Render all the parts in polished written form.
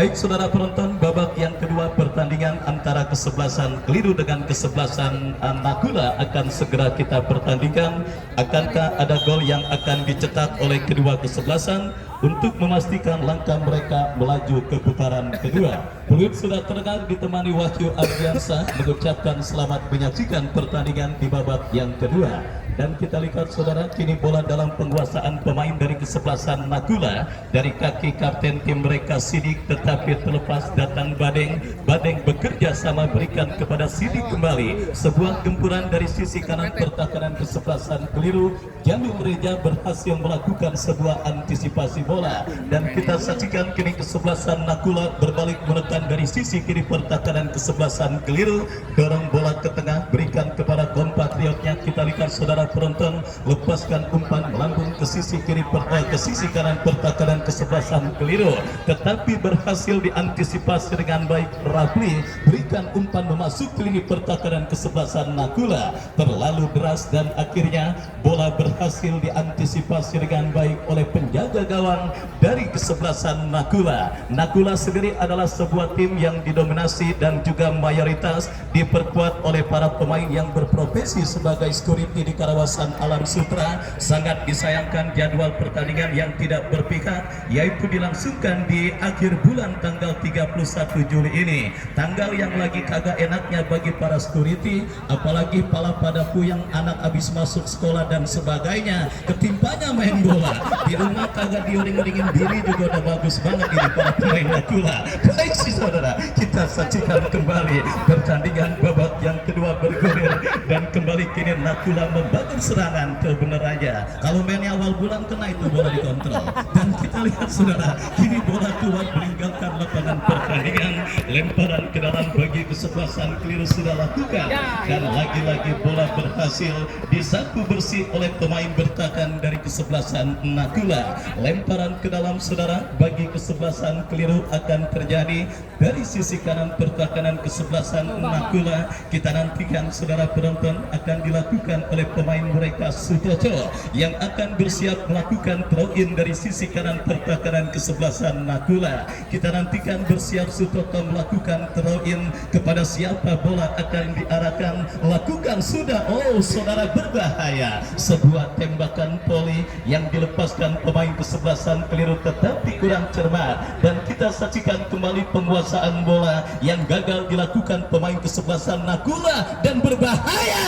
Baik saudara penonton, babak yang kedua pertandingan antara kesebelasan Keliru dengan kesebelasan Nakula akan segera kita pertandingkan. Akankah ada gol yang akan dicetak oleh kedua kesebelasan untuk memastikan langkah mereka melaju ke putaran kedua? Peluit sudah terdengar ditemani Wahyu Ardiansah mengucapkan selamat menyaksikan pertandingan di babak yang kedua. Dan kita lihat saudara, kini bola dalam penguasaan pemain dari kesebelasan Nakula dari kaki kapten tim mereka Sidik, tetapi terlepas datang Badeng. Badeng bekerja sama berikan kepada Sidik kembali. Sebuah gempuran dari sisi kanan pertahanan kesebelasan Keliru. Jamil Reja berhasil melakukan sebuah antisipasi bola. Dan kita saksikan kini kesebelasan Nakula berbalik menekan dari sisi kiri pertahanan kesebelasan Keliru. Dorong bola ke tengah, berikan kepada kompatriotnya. Kita lihat saudara penonton, lepaskan umpan melambung ke sisi kiri ke sisi kanan pertahanan kesebelasan Keliru, tetapi berhasil diantisipasi dengan baik Rafli. Berikan umpan memasuki lini pertahanan kesebelasan Nakula, terlalu deras dan akhirnya bola berhasil diantisipasi dengan baik oleh penjaga gawang dari kesebelasan Nakula. Nakula sendiri adalah sebuah tim yang didominasi dan juga mayoritas diperkuat oleh para pemain yang berprofesi sebagai security di kawasan Alam Sutra. Sangat disayangkan jadwal pertandingan yang tidak berpihak, yaitu dilangsungkan di akhir bulan tanggal 31 Juli ini, tanggal yang lagi kagak enaknya bagi para security, apalagi pala padaku yang anak habis masuk sekolah dan sebagainya, ketimpanya main bola di rumah kagak diuring-uringin diri juga udah bagus banget ini para pemain Nakula. Baik sih saudara, kita saksikan kembali pertandingan babak yang kedua bergulir, dan kembali kini Nakula membangun serangan kebenarannya. Kalau mainnya awal bulan kena itu bola dikontrol, dan kita lihat saudara, kini bola keluar meninggalkan lapangan pertandingan. Lemparan ke dalam bagi kesebelasan Keliru sudah lakukan, dan lagi-lagi bola berhasil disapu bersih oleh pemain bertahan dari kesebelasan Nakula. Lemparan ke dalam saudara bagi kesebelasan Keliru akan terjadi dari sisi kanan pertahanan kesebelasan Nakula. Kita nantikan saudara penonton akan dilakukan oleh pemain mereka Sujojo yang akan bersiap melakukan throw-in dari sisi kanan pertahanan kesebelasan Nakula. Kita nantikan bersiap Sujojo melakukan throw-in kepada siapa bola akan diarahkan. Lakukan sudah, oh saudara, berbahaya. Sebuah tembakan poli yang dilepaskan pemain kesebelasan Keliru tetapi kurang cermat, dan kita saksikan kembali penguasaan bola yang gagal dilakukan pemain kesebelasan Nakula dan berbahaya.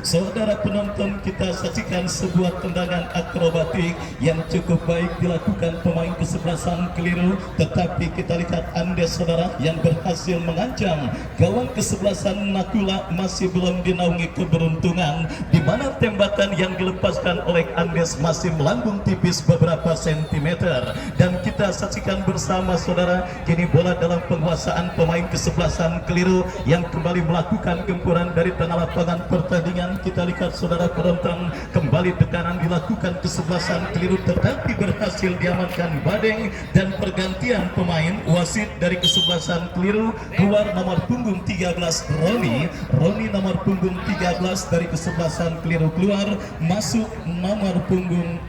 Saudara penonton, kita saksikan sebuah tendangan akrobatik yang cukup baik dilakukan pemain kesebelasan Keliru, tetapi kita lihat Andes saudara yang berhasil mengancam gawang kesebelasan Nakula masih belum dinaungi keberuntungan, di mana tembakan yang dilepaskan oleh Andes masih melambung tipis beberapa sentimeter. Dan kita saksikan bersama saudara, kini bola dalam penguasaan pemain kesebelasan Keliru yang kembali melakukan gempuran dari tengah lapangan pertandingan. Kita lihat saudara penonton, kembali tekanan dilakukan kesebelasan Keliru tetapi berhasil diamankan Badeng, dan pergantian pemain wasit dari kesebelasan Keliru. Keluar nomor punggung 13 Roni nomor punggung 13 dari kesebelasan Keliru keluar, masuk nomor punggung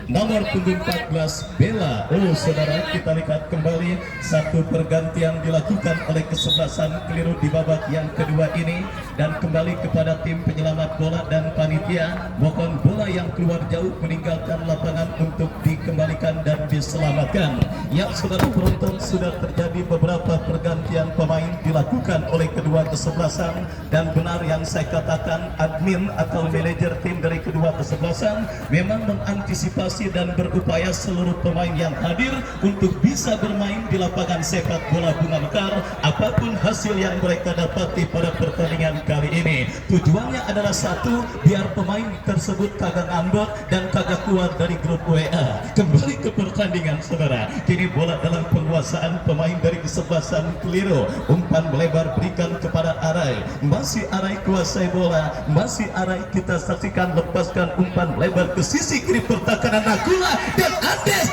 14 Bella. Oh saudara, kita lihat kembali satu pergantian dilakukan oleh kesebelasan Keliru di babak yang kedua ini, dan kembali kepada tim penyelamat bola dan panitia, mohon bola yang keluar jauh meninggalkan lapangan untuk dikembalikan dan diselamatkan. Ya saudara penonton, sudah terjadi beberapa pergantian pemain dilakukan oleh kedua kesebelasan, dan benar yang saya katakan, admin atau manajer tim dari kedua kesebelasan memang mengantisipasi dan berupaya seluruh pemain yang hadir untuk bisa bermain di lapangan sepak bola Bunga Mekar apapun hasil yang mereka dapati pada pertandingan kali ini. Tujuannya adalah satu, biar pemain tersebut kagak ngambek dan kagak keluar dari grup WA. Kembali ke pertandingan saudara, kini bola dalam penguasaan pemain dari kesebelasan Keliru. Umpan melebar berikan kepada Arai, masih Arai kuasai bola, masih Arai kita saksikan lepaskan umpan melebar ke sisi kiri pertahanan Nakula, dan Andes.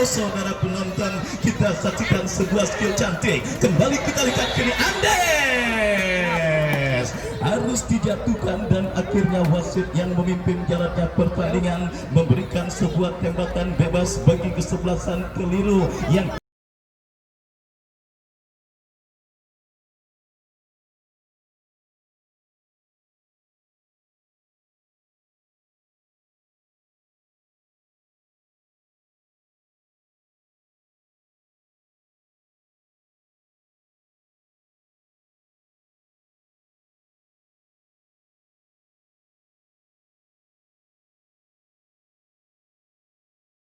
Saudara penonton, kita saksikan sebuah skill cantik. Kembali kita lihat kini Andes. harus dijatuhkan dan akhirnya wasit yang memimpin jalannya pertandingan memberikan sebuah tembakan bebas bagi kesebelasan Keliru yang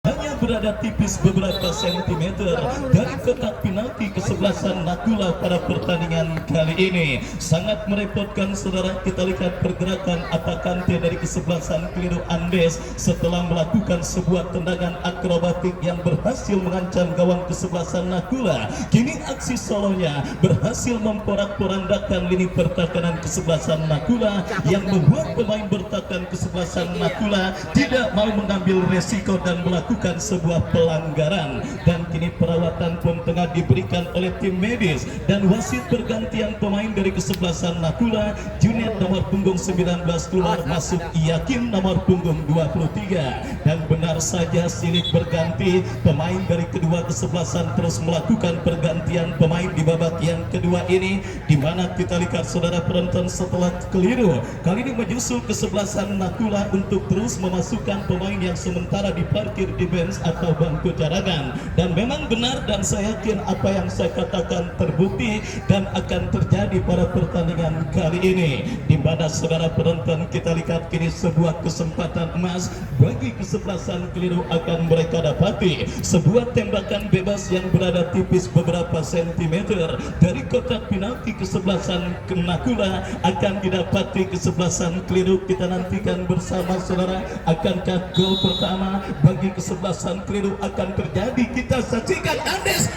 hanya berada tipis beberapa sentimeter dari kotak penalti kesebelasan Nakula pada pertandingan kali ini. Sangat merepotkan saudara, kita lihat pergerakan Atakante dari kesebelasan Keliru Andes setelah melakukan sebuah tendangan akrobatik yang berhasil mengancam gawang kesebelasan Nakula. Kini aksi solonya berhasil memporak-porandakan lini pertahanan kesebelasan Nakula yang membuat pemain bertahan kesebelasan Nakula tidak mau mengambil resiko dan melakukan sebuah pelanggaran, dan kini perawatan pun tengah diberikan oleh tim medis dan wasit bergantian pemain dari kesebelasan Nakula. Junet nomor punggung 19 keluar masuk Yakin nomor punggung 23, dan benar saja silih berganti pemain dari kedua kesebelasan terus melakukan pergantian pemain di babak yang kedua ini, di mana kita lihat saudara penonton setelah Keliru kali ini menyusul kesebelasan Nakula untuk terus memasukkan pemain yang sementara diparkir di bench atau bangku cadangan. Dan memang benar, dan saya yakin apa yang saya katakan terbukti dan akan terjadi pada pertandingan kali ini, di mana saudara penonton kita lihat kini sebuah kesempatan emas bagi kesebelasan Keliru akan mereka dapati. Sebuah tembakan bebas yang berada tipis beberapa sentimeter dari kotak penalti kesebelasan Nakula akan didapati kesebelasan Keliru. Kita nantikan bersama saudara, akankah gol pertama bagi kesebelasan Keliru akan terjadi? Kita saksikan Andes.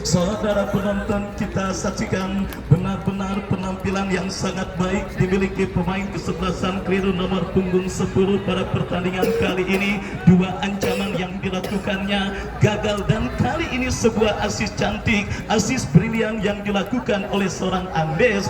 Saudara penonton, kita saksikan benar-benar penampilan yang sangat baik dimiliki pemain kesebelasan Keliru nomor punggung 10 pada pertandingan kali ini. Dua ancaman yang dilakukannya gagal, dan kali ini sebuah asis cantik, asis brilian yang dilakukan oleh seorang Andes.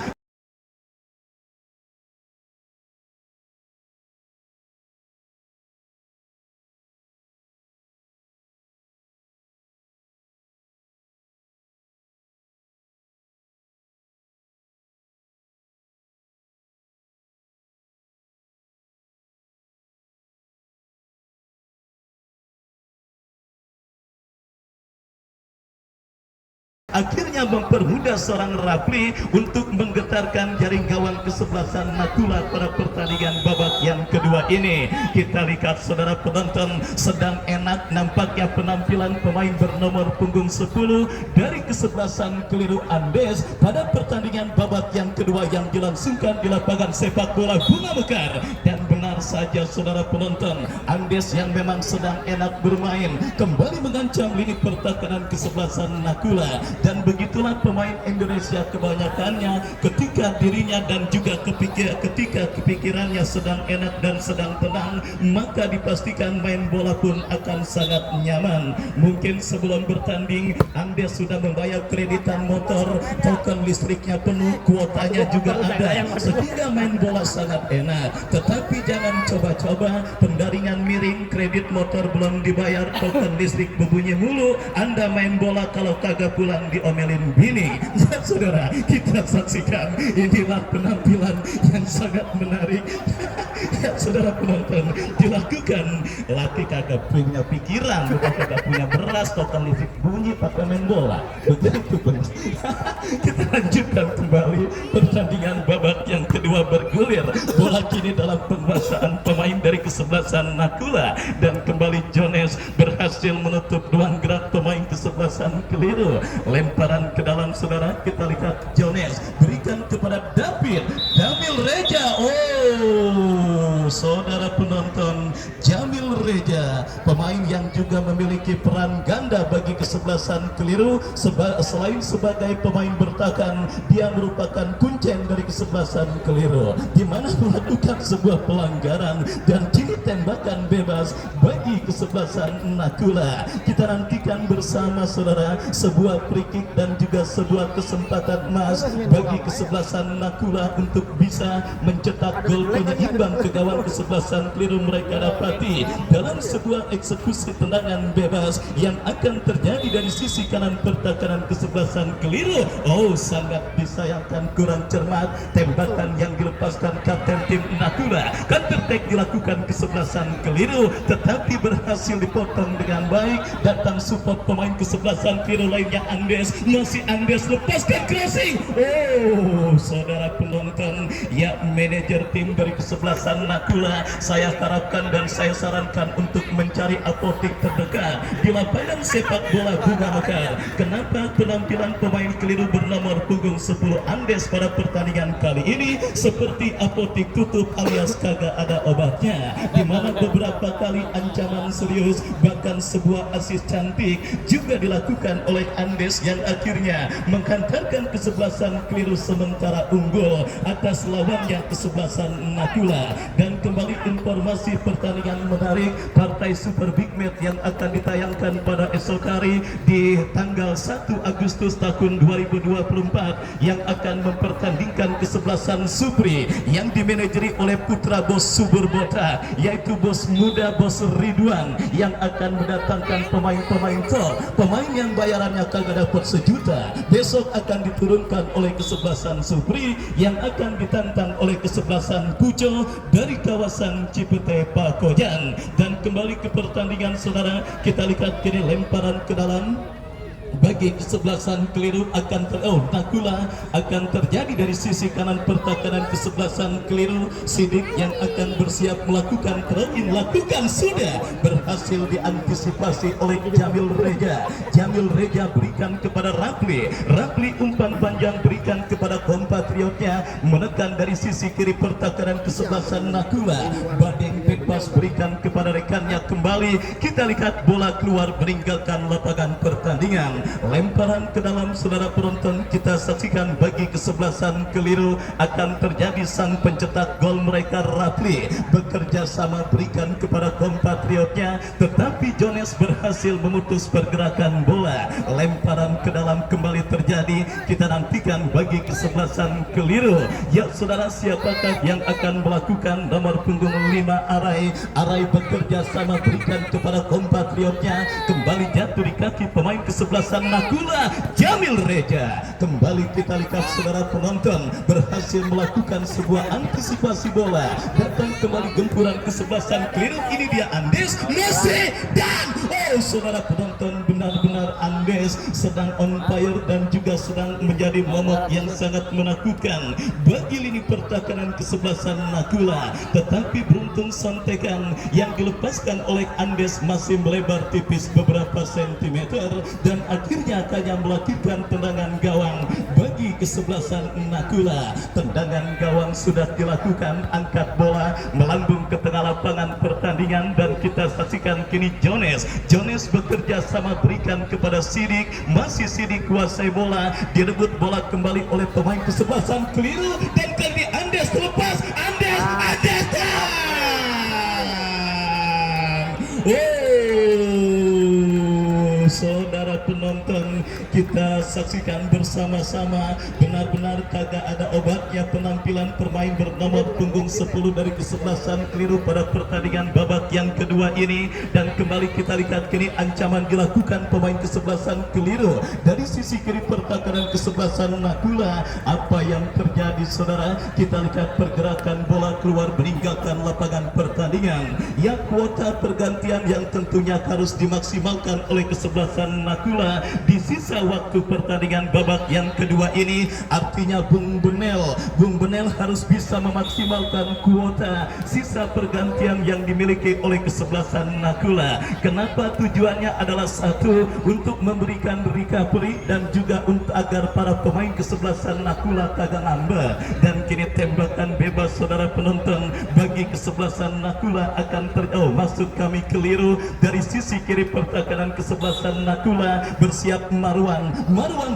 Akhirnya mempermudah seorang Rapli untuk menggetarkan jaring gawang kesebelasan Nakula pada pertandingan babak yang kedua ini. Kita lihat saudara penonton, sedang enak nampaknya penampilan pemain bernomor punggung 10 dari kesebelasan Keliru Andes pada pertandingan babak yang kedua yang dilangsungkan di lapangan sepak bola Bunga Mekar. Dan benar saja saudara penonton, Andes yang memang sedang enak bermain kembali mengancam lini pertahanan kesebelasan Nakula. Dan begitulah pemain Indonesia kebanyakannya, ketika dirinya dan juga ketika kepikirannya sedang enak dan sedang tenang, maka dipastikan main bola pun akan sangat nyaman. Mungkin sebelum bertanding Andes sudah membayar kreditan motor, token listriknya penuh, kuotanya juga ada, sehingga main bola sangat enak. Tetapi jangan coba-coba pendaringan miring, kredit motor belum dibayar, token listrik berbunyi mulu, Anda main bola kalau kagak pulang diomelin bini. Ya saudara, kita saksikan inilah penampilan yang sangat menarik. Ya saudara penonton, dilakukan laki kagak punya pikiran, bukan kagak punya beras, token listrik bunyi pakai main bola. Begitu pun. Kita lanjutkan kembali pertandingan babak yang kedua bergulir. Bola kini dalam penguasaan pemain dari kesebelasan Nakula, dan kembali Jones berhasil menutup ruang gerak pemain kesebelasan Keliru. Lemparan ke dalam saudara, kita lihat Jones berikan kepada David Jamil Reja. Saudara penonton, Jamil Reja pemain yang juga memiliki peran ganda bagi kesebelasan keliru. Selain sebagai pemain bertahan, dia merupakan kuncen dari kesebelasan keliru, di mana melakukan sebuah pelanggaran dan kini tembakan bebas bagi kesebelasan Nakula. Kita nantikan bersama saudara sebuah free kick dan juga sebuah kesempatan emas bagi kesebelasan Nakula untuk bisa mencetak gol penyeimbang ke gawang kesebelasan keliru. Mereka dapati dalam sebuah eksekusi tendangan bebas yang akan terjadi dari sisi kanan pertahanan kesebelasan keliru. Oh, sangat disayangkan, kurang cermat tembakan yang dilepaskan kapten tim Nakula. Counter attack dilakukan kesebelasan keliru, tetapi berhasil dipotong dengan baik. Datang support pemain kesebelasan keliru lainnya, Andes. Masih Andes lepaskan crossing. Oh, saudara penonton, ya manajer tim dari kesebelasan Nakula, saya harapkan dan saya sarankan untuk mencari apotik terdekat di lapangan sepak bola Bunga Mekar. Kenapa penampilan pemain keliru bernomor punggung 10 Andes pada pertandingan kali ini seperti apotik tutup alias kagak ada obatnya, di mana beberapa kali ancaman serius bahkan sebuah asis cantik juga dilakukan oleh Andes yang akhirnya menghantarkan kesebelasan keliru sementara unggul atas lawannya kesebelasan Nakula. Dan kembali informasi pertandingan menarik partai Super Big Match yang akan ditayangkan pada esok hari di tanggal 1 Agustus tahun 2024 yang akan mempertandingkan kesebelasan Supri yang dimanajeri oleh putra bos Subur Bota, yaitu bos muda bos Ridwan, yang akan mendatangkan pemain-pemain top, pemain yang bayarannya kagak dapat sejuta. Besok akan diturunkan oleh kesebelasan Supri yang akan ditantang oleh kesebelasan Puco dari kawasan Cipete Pakojan. Dan kembali ke pertandingan saudara, kita lihat kini lemparan ke dalam bagi kesebelasan keliru akan Nakula akan terjadi dari sisi kanan pertahanan kesebelasan keliru. Sidik yang akan bersiap melakukan throw-in, lakukan sudah berhasil diantisipasi oleh Jamil Reja. Jamil Reja berikan kepada Rapli, Rapli umpan panjang berikan kepada kompatriotnya, menekan dari sisi kiri pertahanan kesebelasan Nakula. Badeng bebas berikan kepada rekannya, kembali kita lihat bola keluar meninggalkan lapangan pertandingan. Lemparan ke dalam saudara penonton, kita saksikan bagi kesebelasan keliru akan terjadi sang pencetak gol mereka Rapli bekerja sama berikan kepada kompatriotnya, tetapi Jones berhasil memutus pergerakan bola. Lemparan ke dalam kembali terjadi, kita nantikan bagi kesebelasan keliru. Ya saudara, siapakah yang akan melakukan? Nomor punggung 5 Arai. Arai bekerja sama berikan kepada kompatriotnya, kembali jatuh di kaki pemain kesebelasan Nakula Jamil Reja. Kembali kita lihat saudara penonton, berhasil melakukan sebuah antisipasi bola. Datang kembali gempuran kesebelasan keliru, ini dia Andes Messi, dan saudara penonton, benar-benar Andes sedang on fire dan juga sedang menjadi momok yang sangat menakutkan bagi lini pertahanan kesebelasan Nakula. Tetapi beruntung sontekan yang dilepaskan oleh Andes masih melebar tipis beberapa sentimeter dan akhirnya hanya melakukan tendangan gawang bagi kesebelasan Nakula. Tendangan gawang sudah dilakukan, angkat bola melambung ke tengah lapangan pertandingan dan kita saksikan kini Jones bekerja sama berikan kepada Sidik, masih Sidik kuasai bola, direbut bola kembali oleh pemain kesebelasan keliru dan kali Andes terlepas, Andes saudara penonton, kita saksikan bersama-sama, benar-benar kagak ada obatnya penampilan pemain bernomor punggung 10 dari kesebelasan keliru pada pertandingan babak yang kedua ini. Dan kembali kita lihat kini ancaman dilakukan pemain kesebelasan keliru dari sisi kiri pertahanan kesebelasan Nakula. Apa yang terjadi saudara? Kita lihat pergerakan bola keluar meninggalkan lapangan pertandingan. Ya, kuota pergantian yang tentunya harus dimaksimalkan oleh kesebelasan Nakula Nakula di sisa waktu pertandingan babak yang kedua ini. Artinya Bung Benel harus bisa memaksimalkan kuota sisa pergantian yang dimiliki oleh kesebelasan Nakula. Kenapa? Tujuannya adalah satu, untuk memberikan recovery dan juga untuk agar para pemain kesebelasan Nakula kagak ngambek. Dan kini tembakan bebas saudara penonton bagi kesebelasan Nakula akan masuk kami keliru dari sisi kiri pertahanan kesebelasan Nakula. Bersiap Marwan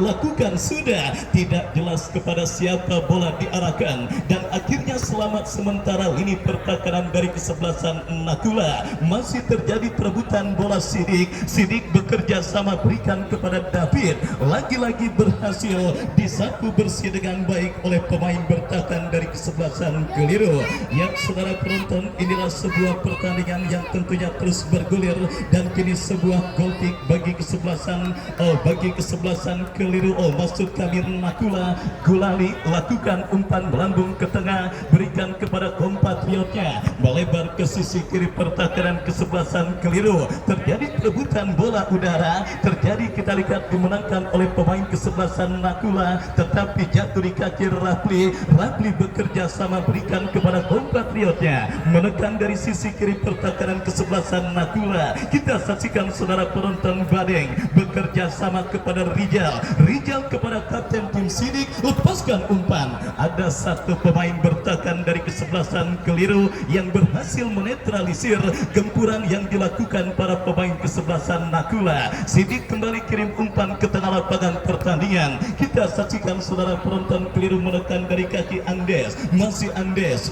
lakukan sudah tidak jelas kepada siapa bola diarahkan, dan akhirnya selamat sementara lini pertahanan dari kesebelasan Nakula. Masih terjadi perebutan bola. Sidik bekerja sama berikan kepada David, lagi-lagi berhasil disapu bersih dengan baik oleh pemain bertahan dari kesebelasan keliru. Yang saudara penonton, inilah sebuah pertandingan yang tentunya terus bergulir, dan kini sebuah gol kick bagi kesebelasan keliru. Maksud kami Nakula. Gulali lakukan umpan melambung ke tengah, berikan kepada kompatriotnya, melebar ke sisi kiri pertahanan kesebelasan keliru. Terjadi perebutan bola udara, kita lihat dimenangkan oleh pemain kesebelasan Nakula, tetapi jatuh di kaki Rafli bekerja sama berikan kepada kompatriotnya, menekan dari sisi kiri pertahanan kesebelasan Nakula. Kita saksikan saudara penonton, Badeng bekerja sama kepada Rijal kepada kapten tim Sidik, lepaskan umpan. Ada satu pemain bertahan dari kesebelasan keliru yang berhasil menetralisir gempuran yang dilakukan para pemain kesebelasan Nakula. Sidik kembali kirim umpan ke tengah lapangan pertandingan. Kita saksikan saudara penonton, keliru menekan dari kaki Andes. Masih Andes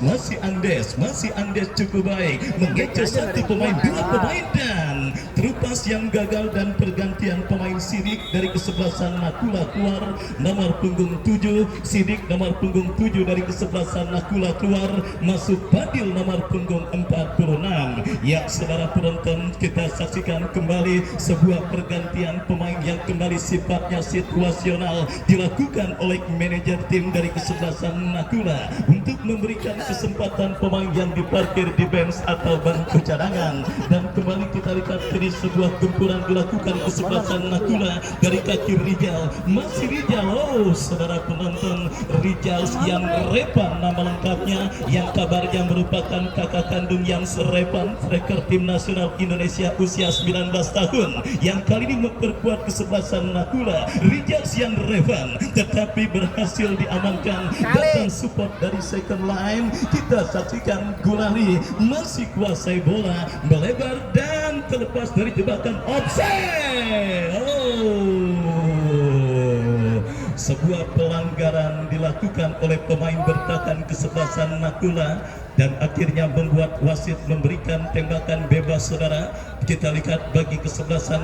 cukup baik, mengejar satu pemain, dua pemain, dan terupas yang gagal, dan pergantian pemain Sidik dari kesebelasan Nakula keluar. Nomor punggung 7 Sidik, nomor punggung 7 dari kesebelasan Nakula keluar, masuk Badil nomor punggung 46. Ya saudara penonton, kita saksikan kembali sebuah pergantian pemain yang kembali sifatnya situasional dilakukan oleh manajer tim dari kesebelasan Nakula untuk memberikan kesempatan pemain yang diparkir di bench atau bangku cadangan. Dan kembali kita lihat ini sebuah gempuran dilakukan kesebelasan Nakula dari kaki Rijal. Masih Rijal, saudara penonton, Rijal yang Repan nama lengkapnya, yang kabarnya merupakan kakak kandung yang Repan, striker tim nasional Indonesia usia 19 tahun, yang kali ini memperkuat kesebelasan Nakula. Rijal yang Repan tetapi berhasil diamankan, datang support dari second line. Kita saksikan Gulali masih kuasai bola, melebar dan terlepas dari jebakan offside. Sebuah pelanggaran dilakukan oleh pemain bertahan kesebelasan Nakula, dan akhirnya membuat wasit memberikan tembakan bebas saudara. Kita lihat bagi kesebelasan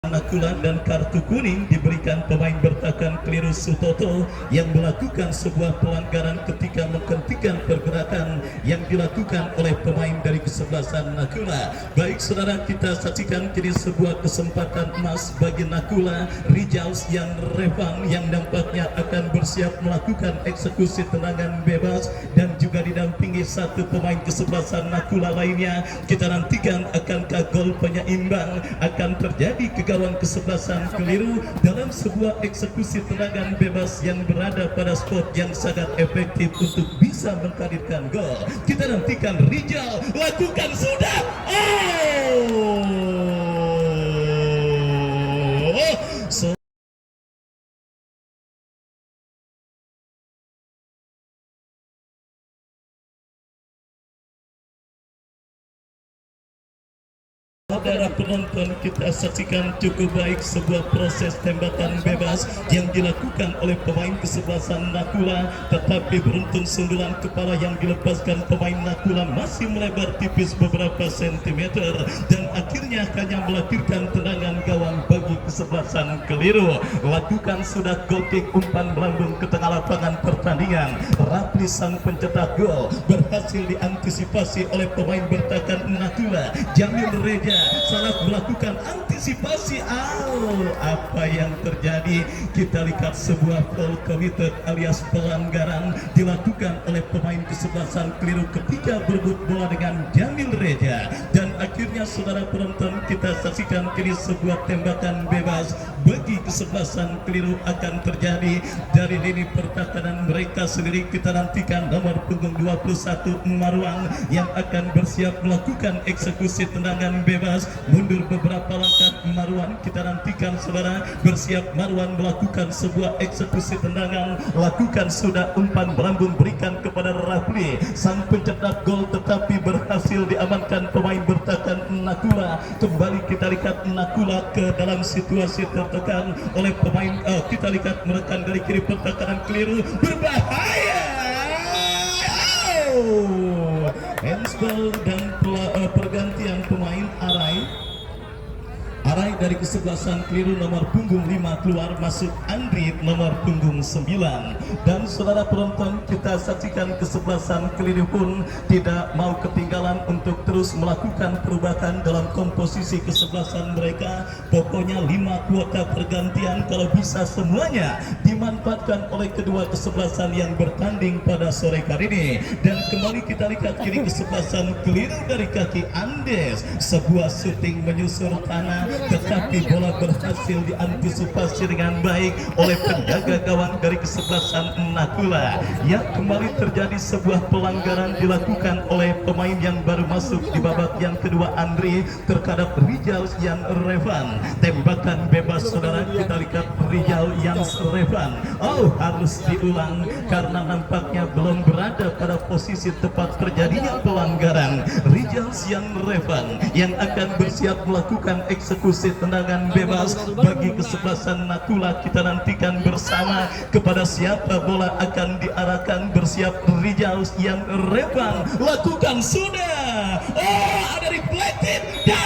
Nakula, dan kartu kuning diberikan pemain bertahan keliru Sutoto yang melakukan sebuah pelanggaran ketika menghentikan pergerakan yang dilakukan oleh pemain dari kesebelasan Nakula. Baik saudara, kita saksikan kini sebuah kesempatan emas bagi Nakula. Rijal yang Revan yang nampaknya akan bersiap melakukan eksekusi tendangan bebas, dan juga didampingi satu pemain kesebelasan Nakula lainnya. Kita nantikan akankah gol penyeimbang akan terjadi ke gawang kesebelasan keliru dalam sebuah eksekusi tendangan bebas yang berada pada spot yang sangat efektif untuk bisa menghadirkan gol. Kita nantikan. Rijal lakukan sudah. Saudara penonton, kita saksikan cukup baik sebuah proses tembakan bebas yang dilakukan oleh pemain kesebelasan Nakula, tetapi beruntun sundulan kepala yang dilepaskan pemain Nakula masih melebar tipis beberapa sentimeter, dan akhirnya hanya melahirkan tendangan gawang bagi kesebelasan keliru. Lakukan sudah gol kick, umpan melambung ke tengah lapangan pertandingan. Rafli sang pencetak gol berhasil diantisipasi oleh pemain bertahan Nakula. Jamil Reja salah melakukan antisipasi antisipasi. Apa yang terjadi? Kita lihat sebuah foul committed alias pelanggaran dilakukan oleh pemain kesebelasan keliru ketika berebut bola dengan Jamil Reja, dan akhirnya saudara penonton kita saksikan kini sebuah tembakan bebas bagi kesebelasan keliru akan terjadi dari lini pertahanan mereka sendiri. Kita nantikan nomor punggung 21 Marwan yang akan bersiap melakukan eksekusi tendangan bebas. Mundur beberapa langkah Marwan, kita nantikan saudara, bersiap Marwan melakukan sebuah eksekusi tendangan, lakukan sudah umpan melambung berikan kepada Rafli, sang pencetak gol, tetapi berhasil diamankan pemain bertahan Nakula. Kembali kita lihat Nakula ke dalam situasi tertekan oleh pemain, kita lihat menekan dari kiri pertahanan keliru, berbahaya. Handsball dan pergantian pemain. Arai dari kesebelasan keliru nomor punggung 5 keluar, masuk Andri nomor punggung 9. Dan saudara penonton, kita saksikan kesebelasan keliru pun tidak mau ketinggalan untuk terus melakukan perubahan dalam komposisi kesebelasan mereka. Pokoknya 5 kuota pergantian kalau bisa semuanya dimanfaatkan oleh kedua kesebelasan yang bertanding pada sore hari ini. Dan kembali kita lihat kiri kesebelasan keliru dari kaki Andes, sebuah syuting menyusur tanah, tetapi bola berhasil diantisipasi dengan baik oleh penjaga gawang dari kesebelasan Nakula. Ya, kembali terjadi sebuah pelanggaran dilakukan oleh pemain yang baru masuk di babak yang kedua, Andri, terhadap Rijal Yan Revan. Tembakan bebas saudara, kita lihat Rijal Yan Revan. Harus diulang karena nampaknya belum berada pada posisi tepat terjadinya pelanggaran. Rijal Yan Revan yang akan bersiap melakukan eksekusi tendangan bebas bagi kesebelasan Nakula. Kita nantikan bersama kepada siapa bola akan diarahkan. Bersiap Rijal yang Revan, lakukan sudah. Ada reflected dan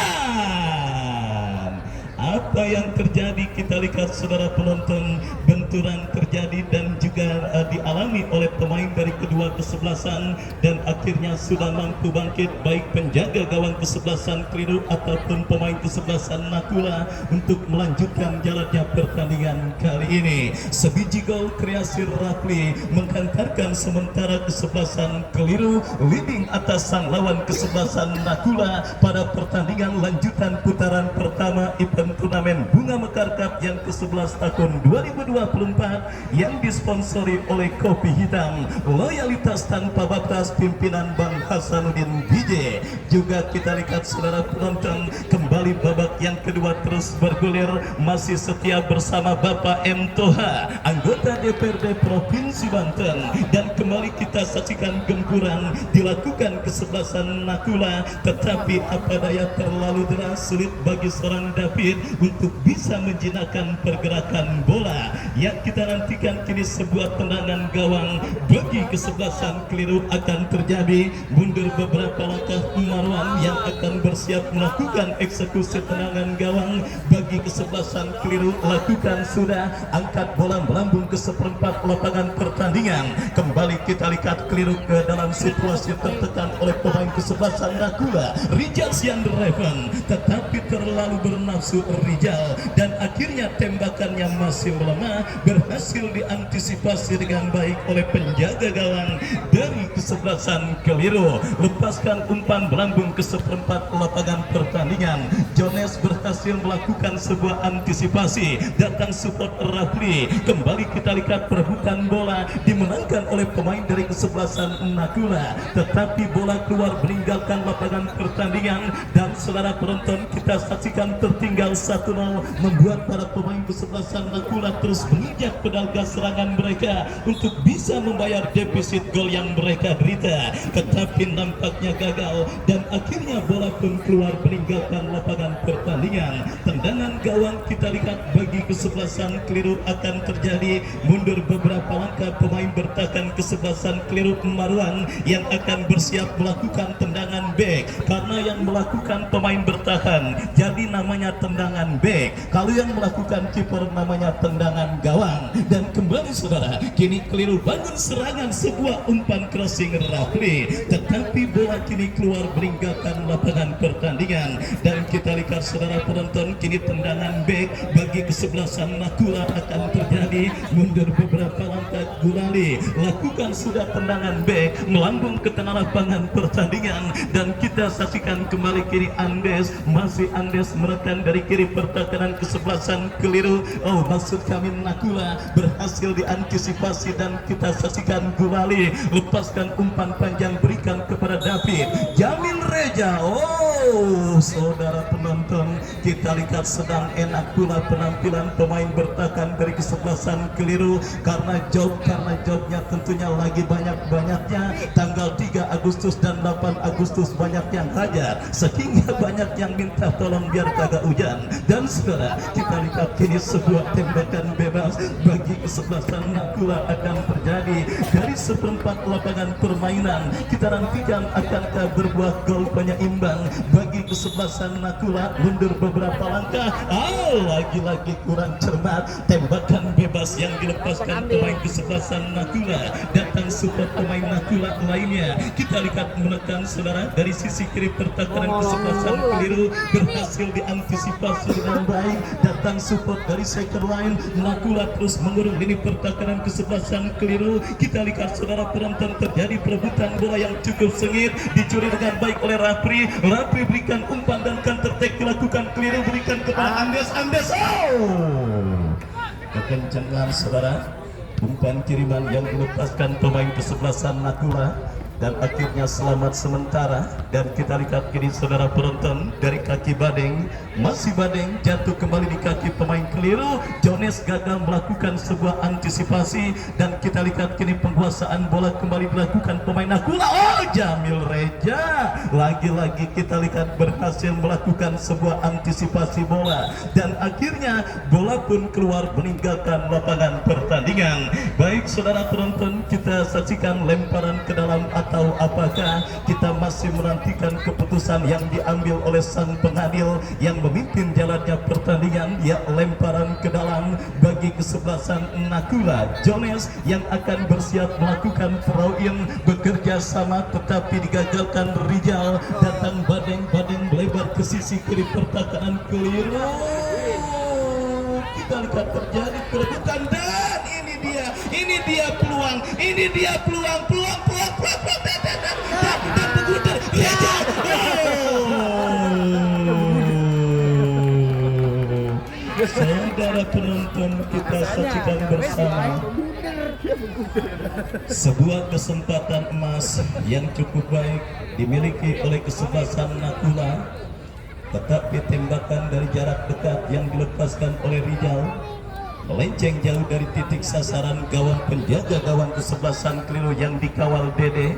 apa yang terjadi kita lihat saudara penonton, benturan terjadi dan juga dialami oleh pemain dari kedua kesebelasan, dan akhirnya sudah mampu bangkit baik penjaga gawang kesebelasan keliru ataupun pemain kesebelasan Nakula untuk melanjutkan jalannya pertandingan kali ini. Sebiji gol kreasi Rafli menghantarkan sementara kesebelasan keliru leading atas sang lawan kesebelasan Nakula pada pertandingan lanjutan putaran pertama event turnamen Bunga Mekar Cup yang ke-11 tahun 2024 yang disponsori oleh Kopi Hitam, loyalitas tanpa batas, pimpinan Bang Hasanuddin DJ. Juga kita lihat saudara penonton, kembali babak yang kedua terus bergulir, masih setia bersama Bapak M. Toha, anggota DPRD Provinsi Banten, dan kembali kita saksikan gempuran dilakukan kesebelasan Nakula, tetapi apa daya terlalu deras, sulit bagi seorang David untuk bisa menjinakkan pergerakan bola. Yang kita nantikan kini sebuah tendangan gawang bagi kesebelasan keliru akan terjadi. Mundur beberapa langkah Marwan yang akan bersiap melakukan eksekusi tendangan gawang bagi kesebelasan keliru. Lakukan sudah, angkat bola melambung ke seperempat lapangan pertandingan. Kembali kita lihat keliru ke dalam situasi tertekan oleh pemain kesebelasan Nakula, Rijal Yan Revan, tetapi terlalu bernafsu Rijal, dan akhirnya tembakannya masih melemah, berhasil diantisipasi dengan baik oleh penjaga gawang dari kesebelasan keliru. Lepaskan umpan melambung ke seperempat lapangan pertandingan. Jones berhasil melakukan sebuah antisipasi, datang support Rafli. Kembali kita lihat perebutan bola dimenangkan oleh pemain dari kesebelasan Nakula, tetapi bola keluar meninggalkan lapangan pertandingan, dan saudara penonton kita saksikan tertinggal 1-0, membuat para pemain kesebelasan Nakula terus menginjak pedal gas serangan mereka untuk bisa membayar defisit gol yang mereka derita, tetapi nampaknya gagal dan akhirnya bola pun keluar meninggalkan lapangan pertandingan. Tendangan tendangan gawang kita lihat bagi kesebelasan keliru akan terjadi mundur beberapa langkah pemain bertahan kesebelasan keliru Marwan yang akan bersiap melakukan tendangan back karena yang melakukan pemain bertahan jadi namanya tendangan back, kalau yang melakukan kiper namanya tendangan gawang. Dan kembali saudara, kini keliru bangun serangan sebuah umpan crossing Rafli, tetapi bola kini keluar meninggalkan lapangan pertandingan. Dan kita lihat saudara penonton, kini tendangan back bagi kesebelasan Nakula akan terjadi mundur beberapa langkah. Gulali lakukan sudah tendangan back melambung ke tengah lapangan pertandingan dan kita saksikan kembali kiri Andes, masih Andes menekan dari kiri pertahanan kesebelasan keliru. Oh, maksud kami Nakula berhasil diantisipasi dan kita saksikan Gulali lepaskan umpan panjang berikan kepada David Jamil Reja. Oh, saudara penonton, kita lihat sedang enak pula penampilan pemain bertahan dari kesebelasan keliru karena jobnya tentunya lagi banyak-banyaknya tanggal 3 Agustus dan 8 Agustus banyak yang hajar sehingga banyak yang minta tolong biar kagak hujan. Dan saudara, kita lihat kini sebuah tembakan bebas bagi kesebelasan Nakula akan terjadi dari seperempat lapangan permainan. Kita nantikan akankah berbuah gol penyeimbang bagi kesebelasan Nakula. Mundur beberapa langkah, lagi-lagi kurang cermat tembakan bebas yang dilepaskan pemain kesebelasan Nakula. Datang support pemain Nakula lainnya, kita lihat menekan saudara dari sisi kiri pertahanan kesebelasan keliru berhasil diantisipasi dengan baik. Datang support dari second line Nakula terus mengurung lini pertahanan kesebelasan keliru. Kita lihat saudara penonton, terjadi perebutan bola yang cukup sengit, dicuri dengan baik oleh Rapri berikan umpan dan counter attack dilakukan keliru, berikan kepada Andes. Kekencangan saudara, umpan kiriman yang dilepaskan pemain kesebelasan Nakula dan akhirnya selamat sementara. Dan kita lihat kini saudara penonton, dari kaki Badeng, masih Badeng jatuh kembali di kaki pemain keliru. Jones gagal melakukan sebuah antisipasi dan kita lihat kini penguasaan bola kembali dilakukan pemain Nakula. Oh, Jamil Reja lagi-lagi kita lihat berhasil melakukan sebuah antisipasi bola dan akhirnya bola pun keluar meninggalkan lapangan pertandingan. Baik saudara penonton, kita saksikan lemparan ke dalam atau apakah kita masih menantikan keputusan yang diambil oleh sang pengadil yang memimpin jalannya pertandingan. Ya, lemparan ke dalam bagi kesebelasan Nakula. Jones yang akan bersiap melakukan throw in bekerja sama tetapi digagalkan Rijal. Datang Badeng melebar ke sisi kiri pertahanan keliru. Kita lihat terjadi perebutan dan ini dia peluang saudara penonton, kita saksikan bersama sebuah kesempatan emas yang cukup baik dimiliki oleh kesebelasan Nakula, tetapi tembakan dari jarak dekat yang dilepaskan oleh Rijal melenceng jauh dari titik sasaran gawang penjaga gawang kesebelasan keliru yang dikawal Dede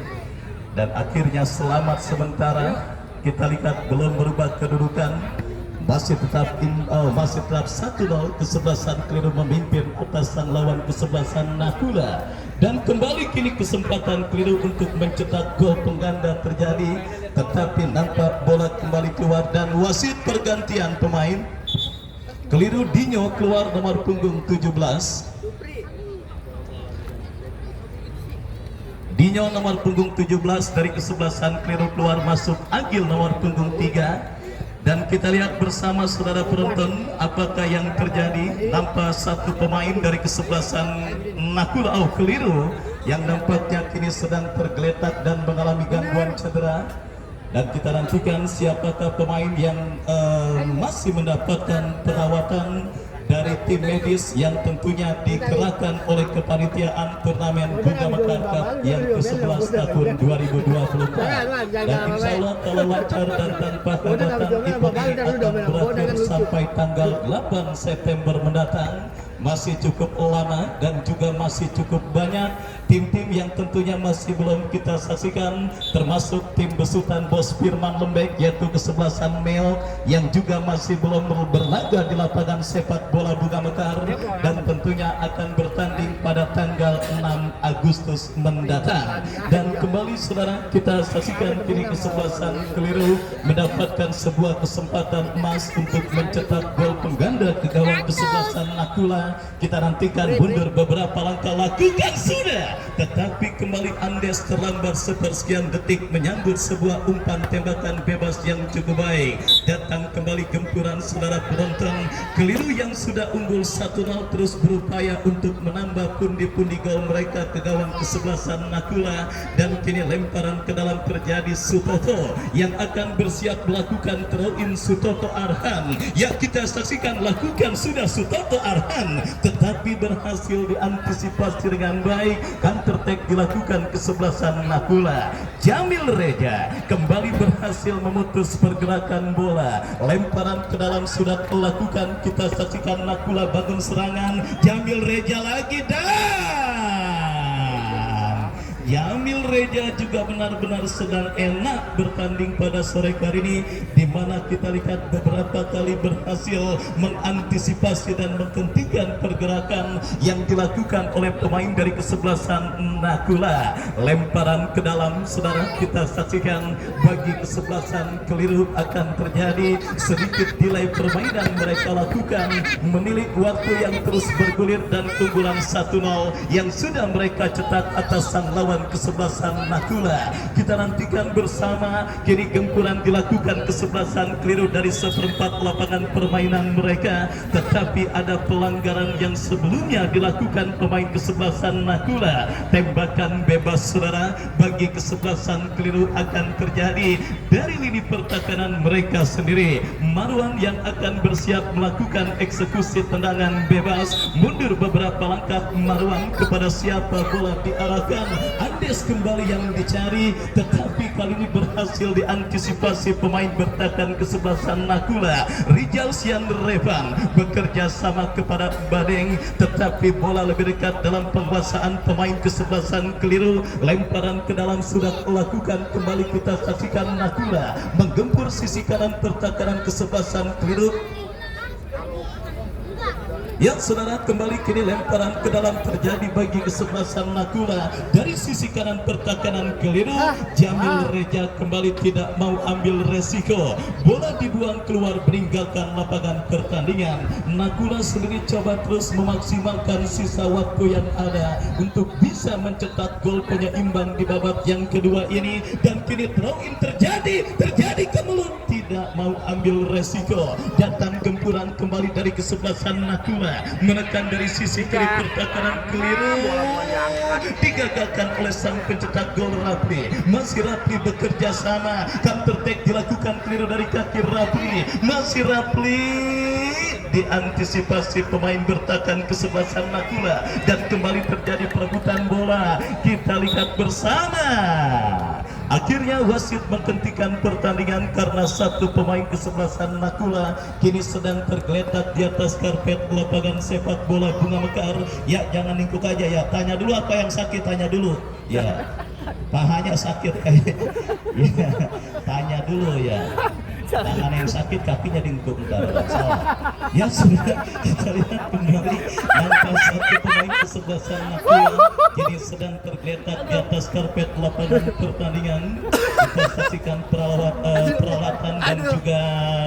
dan akhirnya selamat sementara. Kita lihat belum berubah kedudukan, masih tetap 1-0 kesebelasan keliru memimpin atas sang lawan kesebelasan Nakula. Dan kembali kini kesempatan keliru untuk mencetak gol pengganda terjadi, tetapi nampak bola kembali keluar dan wasit pergantian pemain. Keliru Dinyo keluar nomor punggung 17. Dinyo nomor punggung 17 dari kesebelasan keliru keluar, masuk Agil nomor punggung 3. Dan kita lihat bersama saudara penonton apakah yang terjadi. Nampak satu pemain dari kesebelasan Nakula keliru yang nampaknya kini sedang tergeletak dan mengalami gangguan cedera. Dan kita nantikan siapakah pemain yang masih mendapatkan perawatan dari tim medis yang tentunya dikerahkan oleh kepanitiaan turnamen Bunga Mekar Cup yang ke-11 tahun 2024. Dan insya Allah kalau lancar dan tanpa hambatan event ini akan berakhir sampai tanggal 8 September mendatang. masih cukup lama dan juga masih cukup banyak tim-tim yang tentunya masih belum kita saksikan, termasuk tim besutan Bos Firman Lembek yaitu kesebelasan Meo yang juga masih belum berlaga di lapangan sepak bola Bunga Mekar dan tentunya akan bertanding pada tanggal 6 Agustus mendatang. Dan kembali saudara, kita saksikan kini kesebelasan Keliru mendapatkan sebuah kesempatan emas untuk mencetak gol pengganda ke gawang kesebelasan Nakula. Kita nantikan mundur beberapa langkah, lakukan sudah, tetapi kembali Andes terlambat sepersekian detik menyambut sebuah umpan tembakan bebas yang cukup baik. Datang kembali gempuran saudara penonton. Keliru yang sudah unggul 1-0 terus berupaya untuk menambah pundi-pundi gol mereka ke gawang kesebelasan Nakula, dan kini lemparan ke dalam terjadi Sutoto yang akan bersiap melakukan throw in. Sutoto Arhan yang kita saksikan lakukan sudah Sutoto Arhan, tetapi berhasil diantisipasi dengan baik. Counter attack dilakukan kesebelasan Nakula. Jamil Reja kembali berhasil memutus pergerakan bola. Lemparan ke dalam sudah dilakukan. Kita saksikan Nakula bangun serangan. Jamil Reja lagi dan Jamil Reja juga benar-benar sedang enak bertanding pada sore hari ini, di mana kita lihat beberapa kali berhasil mengantisipasi dan menghentikan pergerakan yang dilakukan oleh pemain dari kesebelasan Nakula. Lemparan ke dalam saudara kita saksikan bagi kesebelasan Keliru akan terjadi sedikit delay permainan mereka lakukan, menilik waktu yang terus bergulir dan keunggulan 1-0 yang sudah mereka cetak atas sang lawan kesebelasan Nakula. Kita nantikan bersama kini gempuran dilakukan kesebelasan Keliru dari seperempat lapangan permainan mereka, tetapi ada pelanggaran yang sebelumnya dilakukan pemain kesebelasan Nakula. Tembakan bebas saudara bagi kesebelasan Keliru akan terjadi dari lini pertahanan mereka sendiri. Marwan yang akan bersiap melakukan eksekusi tendangan bebas, mundur beberapa langkah Marwan kepada siapa bola diarahkan. Andes kembali yang dicari, tetapi kali ini berhasil diantisipasi pemain bertahan kesebelasan Nakula. Rijal Sian Revan bekerja sama kepada Badeng, tetapi bola lebih dekat dalam penguasaan pemain kesebelasan Keliru. Lemparan ke dalam sudah dilakukan, kembali kita saksikan Nakula menggempur sisi kanan pertahanan kesebelasan Keliru. Ya saudara, kembali kini lemparan ke dalam terjadi bagi kesebelasan Nakula dari sisi kanan pertahanan Keliru. Jamil Reja kembali tidak mau ambil resiko, bola dibuang keluar meninggalkan lapangan pertandingan. Nakula sendiri coba terus memaksimalkan sisa waktu yang ada untuk bisa mencetak gol penyeimbang di babak yang kedua ini, dan kini throw in terjadi ke mulut, tidak mau ambil resiko. Datang gempuran kembali dari kesebelasan Nakula menekan dari sisi kiri pertahanan Keliru, digagalkan oleh sang pencetak gol Rapli. Masih Rapli bekerja sama, counter attack dilakukan Keliru dari kaki Rapli. Masih Rapli diantisipasi pemain bertahan kesebelasan Nakula dan kembali terjadi perebutan bola. Kita lihat bersama, akhirnya wasit menghentikan pertandingan karena satu pemain kesebelasan Nakula kini sedang tergeletak di atas karpet lapangan sepak bola Bunga Mekar. Ya jangan ningkuk aja ya, tanya dulu apa yang sakit, tanya dulu ya. Pahanya sakit kayak ya, tanya dulu ya. Tangan yang sakit, kakinya diungkuk, bentar, salah. Ya sudah, kita lihat kembali langkah satu pemain kesebelasan Nakula kini sedang tergeletak di atas karpet lapangan pertandingan. Kita saksikan peralatan dan juga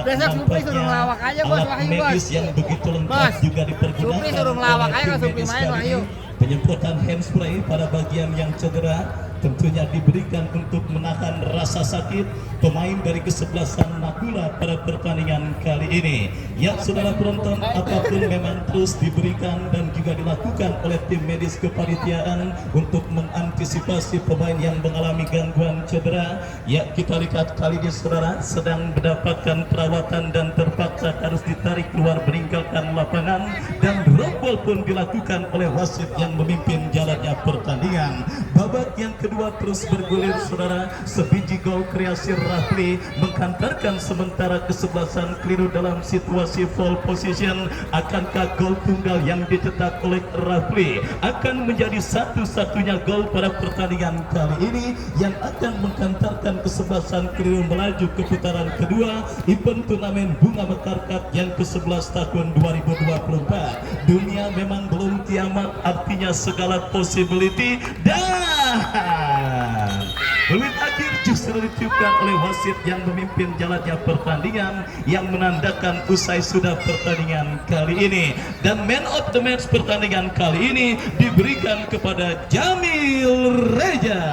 nampaknya alat medis yang begitu lengkap juga dipergunakan oleh tim medis kali ini. Penyemprotan handspray pada bagian yang cedera tentunya diberikan untuk menahan rasa sakit pemain dari kesebelasan Nakula pada pertandingan kali ini. Ya saudara penonton, apapun memang terus diberikan dan juga dilakukan oleh tim medis kepanitiaan untuk mengantisipasi pemain yang mengalami gangguan cedera. Ya kita lihat kali ini saudara sedang mendapatkan perawatan dan terpaksa harus ditarik keluar meninggalkan lapangan, dan rombol pun dilakukan oleh wasit yang memimpin jalannya pertandingan. Babak yang kedua terus bergulir saudara, sebiji gol kreasi Rafli menghantarkan menentukan sementara kesebelasan keliru dalam situasi pole position. Akankah gol tunggal yang dicetak oleh Rafli akan menjadi satu-satunya gol pada pertandingan kali ini yang akan menghantarkan kesebelasan keliru melaju ke putaran kedua event turnamen Bunga Mekar Cup yang ke-11 tahun 2024. Dunia memang belum kiamat, artinya segala possibility, dan peluit akhir justru ditiupkan oleh wasit yang memimpin jalannya pertandingan yang menandakan usai sudah pertandingan kali ini. Dan man of the match pertandingan kali ini diberikan kepada Jamil Reja.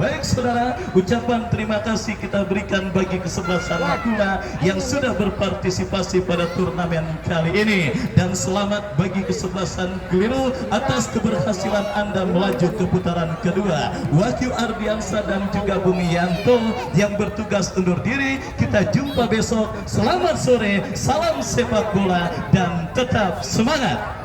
Baik saudara, ucapan terima kasih kita berikan bagi kesebelasan Nakula yang sudah berpartisipasi pada turnamen kali ini, dan selamat bagi kesebelasan Keliru atas keberhasilan Anda melaju ke putaran kedua. Wahyu Ardiansa dan juga Bumi Yanto yang bertugas undur diri. Kita jumpa besok. Selamat sore, salam sepak bola dan tetap semangat.